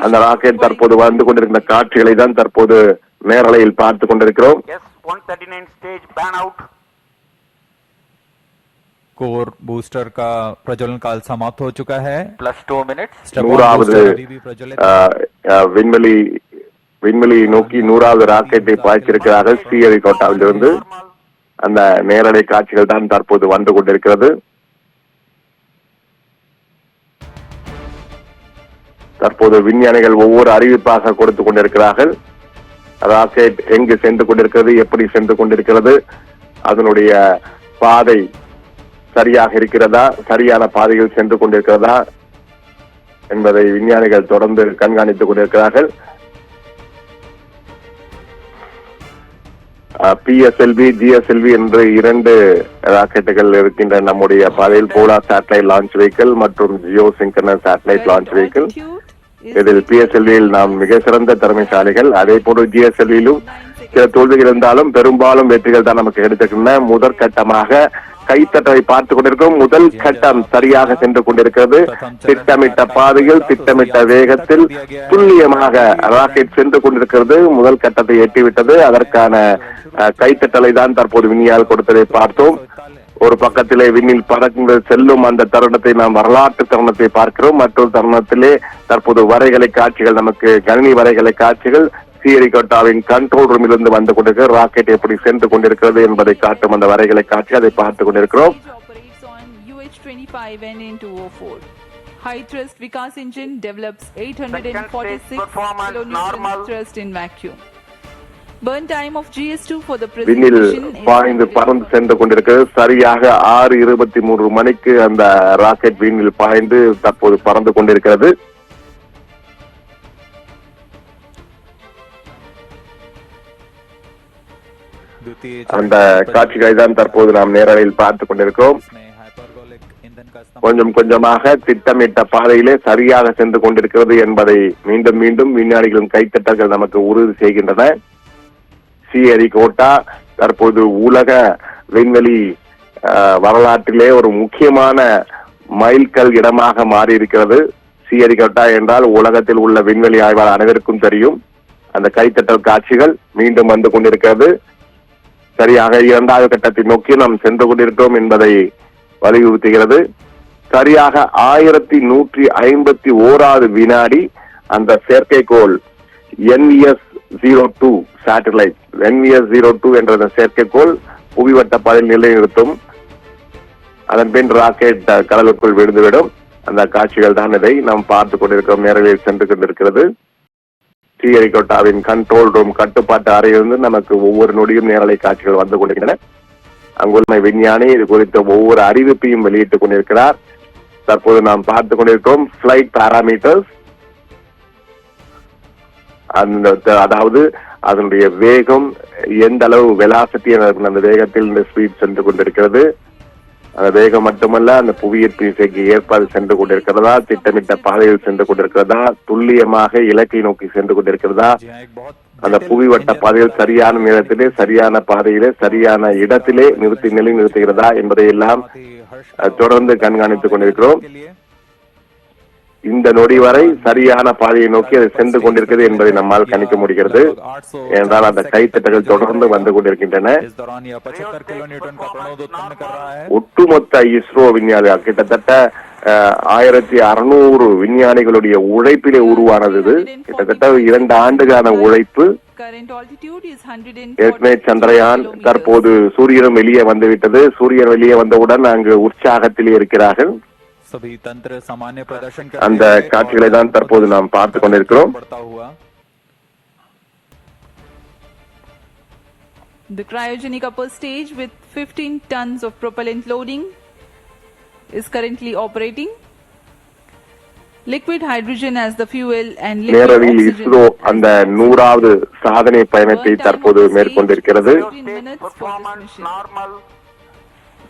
அந்த ராக்கெட் தற்போது வந்து கொண்டிருக்கிற காட்சிகளை தான் தற்போது நேரலையில் பார்த்து கொண்டிருக்கிறோம். S-139 stage ban out. Core booster का प्रज्वलन काल समाप्त हो चुका है. +2 minutes. நூறாவது விண்வெளி நோக்கி 100வது ராக்கெட்டை பாய்ச்சிருக்கிறார்கள் ஸ்ரீஹரிகோட்டாவிலிருந்து. அந்த நேரலை காட்சிகள் தான் தற்போது வந்து கொண்டிருக்கிறது. தற்போது விஞ்ஞானிகள் ஒவ்வொரு அறிவிப்பாக கொடுத்து கொண்டிருக்கிறார்கள். ராக்கெட் எங்கு சென்று கொண்டிருக்கிறது, எப்படி சென்று கொண்டிருக்கிறது, அதனுடைய பாதை சரியாக இருக்கிறதா, சரியான பாதையில் சென்று கொண்டிருக்கிறதா என்பதை விஞ்ஞானிகள் தொடர்ந்து கண்காணித்துக் கொண்டிருக்கிறார்கள். PSLV, GSLV என்று 2 ராக்கெட்டுகள் இருக்கின்ற நம்முடைய பாதையில் போலார் சேட்டலைட் லான்ச் வெஹிக்கிள் மற்றும் ஜியோ சிங்கனஸ் சேட்டலைட் லான்ச் வெஹிக்கிள். இதில் PSLV-யில் நாம் மிக சிறந்த திறமைசாலிகள். அதே போன்று GSLV-யிலும் சில தோல்விகள் இருந்தாலும் பெரும்பாலும் வெற்றிகள் தான் நமக்கு கிடைத்திருக்கின்றன. முதற்கட்டமாக கைத்தட்டலை பார்த்துக் கொண்டிருக்கிறோம். முதல் கட்டம் சரியாக சென்று கொண்டிருக்கிறது. திட்டமிட்ட பாதையில், திட்டமிட்ட வேகத்தில் துல்லியமாக ராக்கெட் சென்று கொண்டிருக்கிறது. முதல் கட்டத்தை எட்டிவிட்டது. அதற்கான கைத்தட்டலை தான் தற்போது விண்ணியால் கொடுத்ததை பார்த்தோம். ஒரு பக்கத்திலே விண்ணில் பறக்குங்கள் செல்லும் அந்த தருணத்தை நாம் வரலாற்று தருணத்தை பார்க்கிறோம். மற்றொரு தருணத்திலே தற்போது வரைகலை காட்சிகள், நமக்கு கணினி வரைகலை காட்சிகள் ஸ்ரீஹரிகோட்டாவின் கண்ட்ரோல் ரூமில் இருந்து வந்து கொண்டிருக்கிற ராக்கெட் எப்படி சென்று கொண்டிருக்கிறது என்பதை காட்டும் அந்த வரைகலை காட்சி, அதை பார்த்துக் கொண்டிருக்கிறோம். High thrust Vikas engine develops 846 kilonewton thrust in vacuum. Burn time of GS2 for the விண்ணில் பாய்ந்து பறந்து சென்று கொண்டிருக்கிறது. சரியாக 6:23 மணிக்கு அந்த ராக்கெட் விண்ணில் பாய்ந்து தற்போது பறந்து கொண்டிருக்கிறது. அந்த காட்சிகளை தான் தற்போது நாம் நேரலையில் பார்த்துக் கொண்டிருக்கிறோம். கொஞ்சம் கொஞ்சமாக திட்டமிட்ட பாதையிலே சரியாக சென்று கொண்டிருக்கிறது என்பதை மீண்டும் மீண்டும் விஞ்ஞானிகளின் கைத்தட்டல்கள் நமக்கு உறுதி செய்கின்றன. ஸ்ரீஹரிகோட்டா தற்போது உலக விண்வெளி வரலாற்றிலே ஒரு முக்கியமான மைல்கல் இடமாக மாறி இருக்கிறது. ஸ்ரீஹரிகோட்டா என்றால் உலகத்தில் உள்ள விண்வெளி ஆய்வாளர் அனைவருக்கும் தெரியும். அந்த கைத்தட்டல் காட்சிகள் மீண்டும் வந்து கொண்டிருக்கிறது. சரியாக 2வது கட்டத்தை நோக்கி நாம் சென்று கொண்டிருக்கிறோம் என்பதை வலியுறுத்துகிறது. சரியாக 1151வது வினாடி அந்த செயற்கைக்கோள் NVS-02 சேட்டலைட், NVS-02 என்ற செயற்கைக்கோள் புவிவட்ட பாதையில் நிலைநிறுத்தும். அதன் பின் ராக்கெட் கடலுக்குள் விழுந்துவிடும். அந்த காட்சிகள் தான் இதை நாம் பார்த்துக் கொண்டிருக்கிறோம். நேரடியில் சென்று கொண்டிருக்கிறது. ஸ்ரீஹரிகோட்டாவின் கண்ட்ரோல் ரூம், கட்டுப்பாட்டு அறையிலிருந்து நமக்கு ஒவ்வொரு நொடியும் நேரலை காட்சிகள் வந்து கொண்டிருக்கின்றன. அங்குள்ள விஞ்ஞானி இது குறித்த ஒவ்வொரு அறிவிப்பையும் வெளியிட்டுக் கொண்டிருக்கிறார். தற்போது நாம் பார்த்துக் கொண்டிருக்கிறோம் பிளைட் பாராமீட்டர்ஸ், அதாவது அதனுடைய வேகம் எந்த அளவு வெலாசிட்டி, அந்த வேகத்தில் இந்த ஸ்பீட் சென்று கொண்டிருக்கிறது. அந்த வேகம் மட்டுமல்ல, அந்த புவியீர்ப்பு விசைக்கு ஏற்பாடு சென்று கொண்டிருக்கிறதா, திட்டமிட்ட பாதையில் சென்று கொண்டிருக்கிறதா, துல்லியமாக இலக்கை நோக்கி சென்று கொண்டிருக்கிறதா, அந்த புவிவட்ட பாதையில் சரியான நேரத்திலே, சரியான பாதையிலே, சரியான இடத்திலே நிறுத்துகிறதா என்பதையெல்லாம் தொடர்ந்து கண்காணித்துக் கொண்டிருக்கிறோம். இந்த நொடி வரை சரியான பாதையை நோக்கி அது சென்று கொண்டிருக்கிறது என்பதை நம்மால் கணிக்க முடிகிறது. என்றால் அந்த கைத்தட்டங்கள் தொடர்ந்து வந்து கொண்டிருக்கின்றன. ஒட்டுமொத்த இஸ்ரோ விஞ்ஞானிகள் கிட்டத்தட்ட 1600 விஞ்ஞானிகளுடைய உழைப்பிலே உருவானது இது. கிட்டத்தட்ட 2 ஆண்டுகான உழைப்பு. ஏற்கனவே சந்திரயான், தற்போது சூரியனும் வெளியே வந்துவிட்டது. சூரியன் வெளியே வந்தவுடன் அங்கு உற்சாகத்திலே இருக்கிறார்கள். அந்த காட்சிகளை தான் தற்போது நாம் பார்த்துக் கொண்டிருக்கிறோம். The cryogenic upper stage with 15 tons of propellant loading is currently operating. Liquid hydrogen as the fuel and liquid oxygen. ISRO அந்த 100வது சாதனை பயணத்தை தற்போது மேற்கொண்டிருக்கிறது.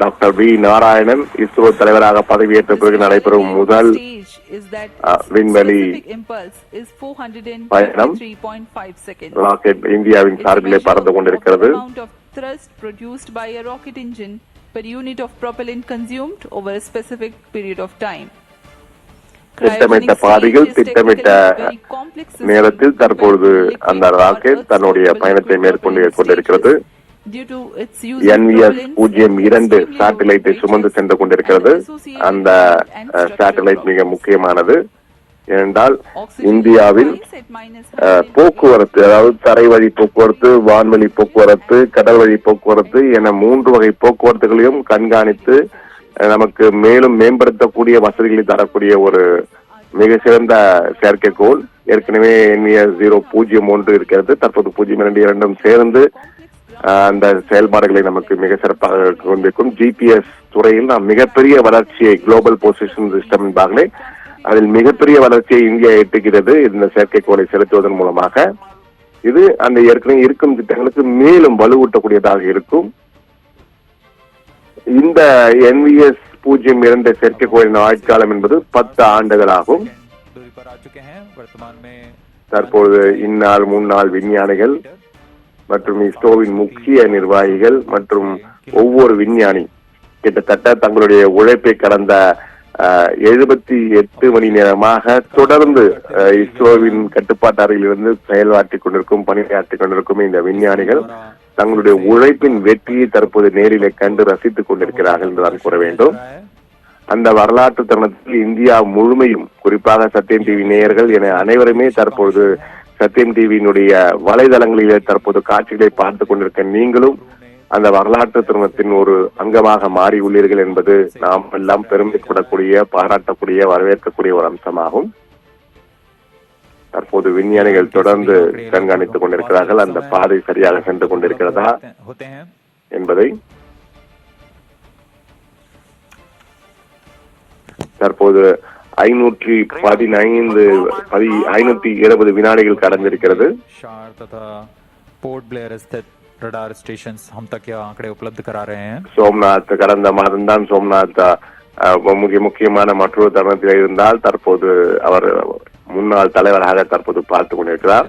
டாக்டர் வி நாராயணன் இஸ்ரோ தலைவராக பதவியேற்ற பிறகு நடைபெறும் முதல் விண்வெளி பயணம் ராக்கெட் இந்தியாவின் சார்பிலே பறந்து கொண்டிருக்கிறது. per unit of propellant consumed over a specific period of time. திட்டமிட்ட பாதைகள் திட்டமிட்ட நேரத்தில் தற்பொழுது அந்த ராக்கெட் தன்னுடைய பயணத்தை மேற்கொண்டு கொண்டிருக்கிறது. NVS 02 சேட்டலைட்டை சுமந்து சென்று கொண்டிருக்கிறது. அந்த சேட்டலைட் மிக முக்கியமானது. ஏனென்றால் இந்தியாவில் போக்குவரத்து, அதாவது தரை வழி போக்குவரத்து, வான்வழி போக்குவரத்து, கடல் வழி போக்குவரத்து என 3 வகை போக்குவரத்துகளையும் கண்காணித்து நமக்கு மேலும் மேம்படுத்தக்கூடிய வசதிகளை தரக்கூடிய ஒரு மிக சிறந்த செயற்கைக்கோள். ஏற்கனவே NVS 001 இருக்கிறது. தற்போது 02 இரண்டும் சேர்ந்து அந்த செயல்பாடுகளை நமக்கு மிக சிறப்பாக கொண்டிருக்கும். GPS துறையில் நாம் மிகப்பெரிய வளர்ச்சியை, குளோபல் பொசிஷன் சிஸ்டம் என்பார்களே, அதில் மிகப்பெரிய வளர்ச்சியை இந்தியா எட்டுகிறது இந்த செயற்கைக்கோளை செலுத்துவதன் மூலமாக. இது அந்த ஏற்கனவே இருக்கும் திட்டங்களுக்கு மேலும் வலுவூட்டக்கூடியதாக இருக்கும். இந்த NVS 02 செயற்கைக்கோளின் ஆயுட்காலம் என்பது 10 ஆண்டுகள் ஆகும். தற்போது இந்நாள் முன்னாள் விஞ்ஞானிகள் மற்றும் இஸ்ரோவின் முக்கிய நிர்வாகிகள் மற்றும் ஒவ்வொரு விஞ்ஞானி கிட்டத்தட்ட தங்களுடைய உழைப்பை கடந்த 78 மணி நேரமாக தொடர்ந்து இஸ்ரோவின் கட்டுப்பாட்டு அறையில் இருந்து செயலாற்றிக் கொண்டிருக்கும், பணியாற்றிக் கொண்டிருக்கும் இந்த விஞ்ஞானிகள் தங்களுடைய உழைப்பின் வெற்றியை தற்போது நேரிலே கண்டு ரசித்துக் கொண்டிருக்கிறார்கள் என்று நான் கூற வேண்டும். அந்த வரலாற்று தருணத்தில் இந்தியா முழுமையும், குறிப்பாக சத்யம் டிவி நேயர்கள் என அனைவருமே தற்பொழுது சத்யம் டிவியினுடைய வலைதளங்களிலே தற்போது காட்சிகளை பார்த்துக் கொண்டிருக்க நீங்களும் அந்த வரலாற்று தருணத்தின் ஒரு அங்கமாக மாறி உள்ளீர்கள் என்பது நாம் எல்லாம் பெருமைப்படக்கூடிய, பாராட்டக்கூடிய, வரவேற்கக்கூடிய ஒரு அம்சமாகும். தற்போது விஞ்ஞானிகள் தொடர்ந்து கண்காணித்துக் கொண்டிருக்கிறார்கள் அந்த பாதை சரியாக சென்று கொண்டிருக்கிறதா என்பதை. தற்போது 520 வினாடிகள் கடந்திருக்கிறது. पोर्ट ब्लेयर स्थित रडार स्टेशन हम तक ये आंकड़े उपलब्ध करा रहे हैं. சோம்நாத் கடந்த மாதம்தான் சோம்நாத் முக்கியமான மற்றொரு தருணத்தில் இருந்தால் தற்போது அவர் முன்னாள் தலைவராக தற்போது பார்த்துக் கொண்டிருக்கிறார்.